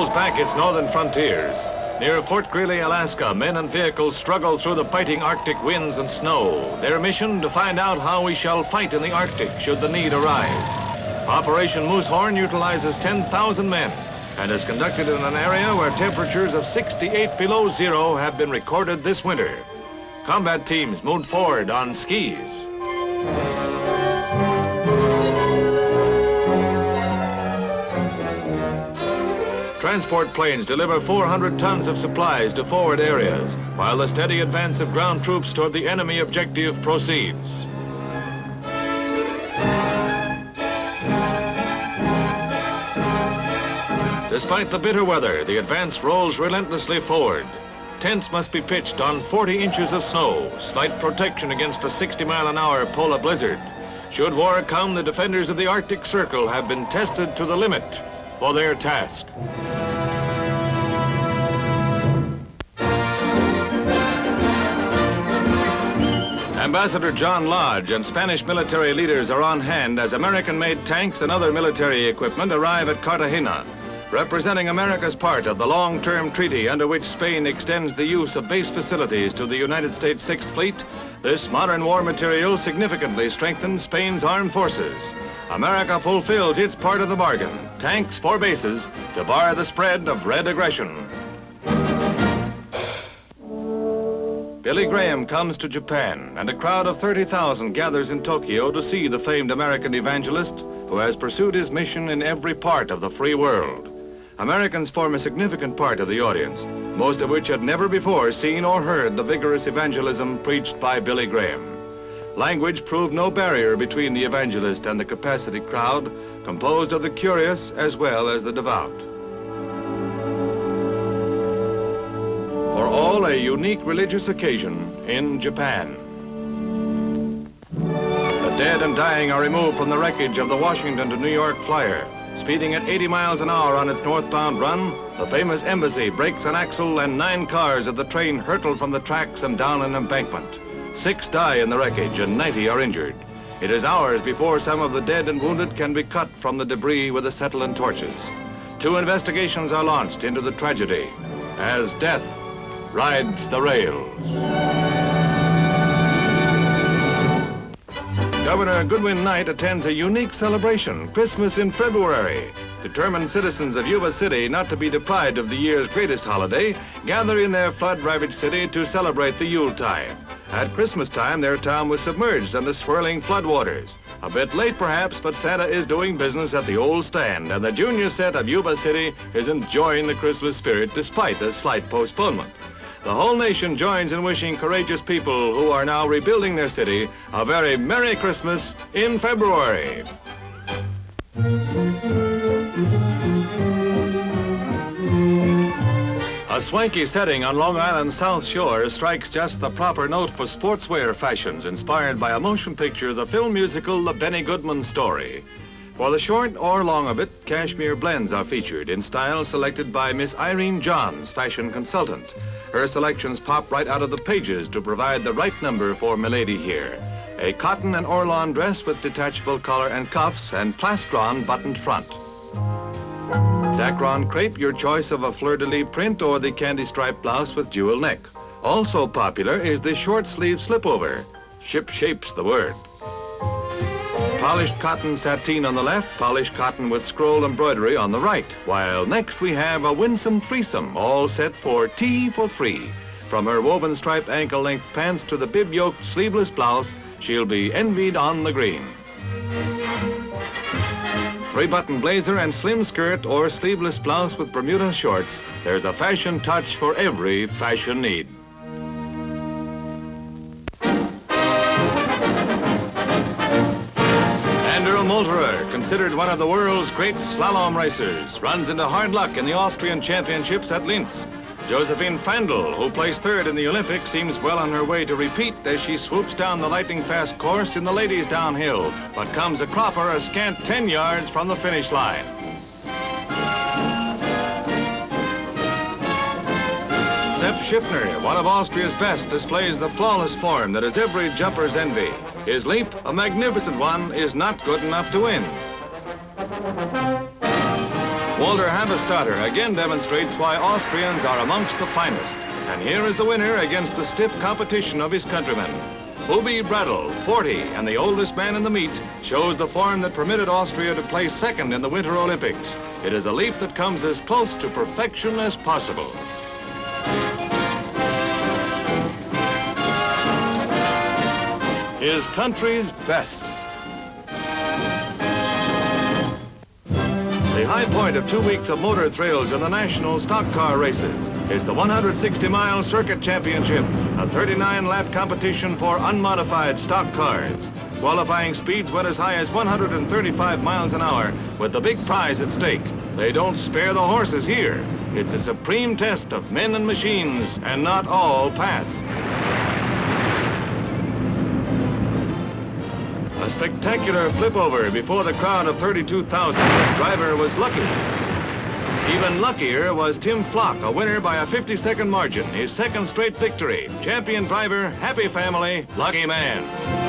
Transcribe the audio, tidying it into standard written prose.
pulls back its northern frontiers. Near Fort Greely, Alaska, men and vehicles struggle through the biting Arctic winds and snow. Their mission, to find out how we shall fight in the Arctic should the need arise. Operation Moosehorn utilizes 10,000 men and is conducted in an area where temperatures of 68 below zero have been recorded this winter. Combat teams moved forward on skis. Transport planes deliver 400 tons of supplies to forward areas, while the steady advance of ground troops toward the enemy objective proceeds. Despite the bitter weather, the advance rolls relentlessly forward. Tents must be pitched on 40 inches of snow, slight protection against a 60-mile-an-hour polar blizzard. Should war come, the defenders of the Arctic Circle have been tested to the limit for their task. Ambassador John Lodge and Spanish military leaders are on hand as American-made tanks and other military equipment arrive at Cartagena, representing America's part of the long-term treaty under which Spain extends the use of base facilities to the United States Sixth Fleet. This modern war material significantly strengthens Spain's armed forces. America fulfills its part of the bargain, tanks for bases to bar the spread of red aggression. Billy Graham comes to Japan, and a crowd of 30,000 gathers in Tokyo to see the famed American evangelist who has pursued his mission in every part of the free world. Americans form a significant part of the audience, most of which had never before seen or heard the vigorous evangelism preached by Billy Graham. Language proved no barrier between the evangelist and the capacity crowd, composed of the curious as well as the devout. For all, a unique religious occasion in Japan. The dead and dying are removed from the wreckage of the Washington to New York flyer. Speeding at 80 miles an hour on its northbound run, the famous embassy breaks an axle and 9 cars of the train hurtle from the tracks and down an embankment. 6 die in the wreckage and 90 are injured. It is hours before some of the dead and wounded can be cut from the debris with acetylene torches. 2 investigations are launched into the tragedy as death rides the rails. Governor Goodwin Knight attends a unique celebration, Christmas in February. Determined citizens of Yuba City, not to be deprived of the year's greatest holiday, gather in their flood-ravaged city to celebrate the Yuletide. At Christmas time, their town was submerged under swirling floodwaters. A bit late perhaps, but Santa is doing business at the old stand, and the junior set of Yuba City is enjoying the Christmas spirit despite a slight postponement. The whole nation joins in wishing courageous people who are now rebuilding their city a very Merry Christmas in February. A swanky setting on Long Island's South Shore strikes just the proper note for sportswear fashions inspired by a motion picture, the film musical The Benny Goodman Story. For the short or long of it, cashmere blends are featured in styles selected by Miss Irene Johns, fashion consultant. Her selections pop right out of the pages to provide the right number for milady here. A cotton and orlon dress with detachable collar and cuffs and plastron buttoned front. Dacron crepe, your choice of a fleur-de-lis print or the candy striped blouse with jewel neck. Also popular is the short sleeve slipover. Ship shape's the word. Polished cotton sateen on the left, polished cotton with scroll embroidery on the right. While next we have a winsome threesome, all set for T for 3. From her woven striped ankle-length pants to the bib-yoked sleeveless blouse, she'll be envied on the green. 3-button blazer and slim skirt or sleeveless blouse with Bermuda shorts. There's a fashion touch for every fashion need. Molterer, considered one of the world's great slalom racers, runs into hard luck in the Austrian Championships at Linz. Josephine Fandl, who placed 3rd in the Olympics, seems well on her way to repeat as she swoops down the lightning-fast course in the ladies' downhill, but comes a cropper a scant 10 yards from the finish line. Sepp Schiffner, one of Austria's best, displays the flawless form that is every jumper's envy. His leap, a magnificent one, is not good enough to win. Walter Habestatter again demonstrates why Austrians are amongst the finest. And here is the winner against the stiff competition of his countrymen. Ubi Bradl, 40, and the oldest man in the meet, shows the form that permitted Austria to place second in the Winter Olympics. It is a leap that comes as close to perfection as possible. His country's best. The high point of 2 weeks of motor thrills in the national stock car races is the 160-mile Circuit Championship, a 39-lap competition for unmodified stock cars. Qualifying speeds went as high as 135 miles an hour, with the big prize at stake. They don't spare the horses here. It's a supreme test of men and machines, and not all pass. A spectacular flip-over before the crowd of 32,000. The driver was lucky. Even luckier was Tim Flock, a winner by a 50-second margin, his second straight victory. Champion driver, happy family, lucky man.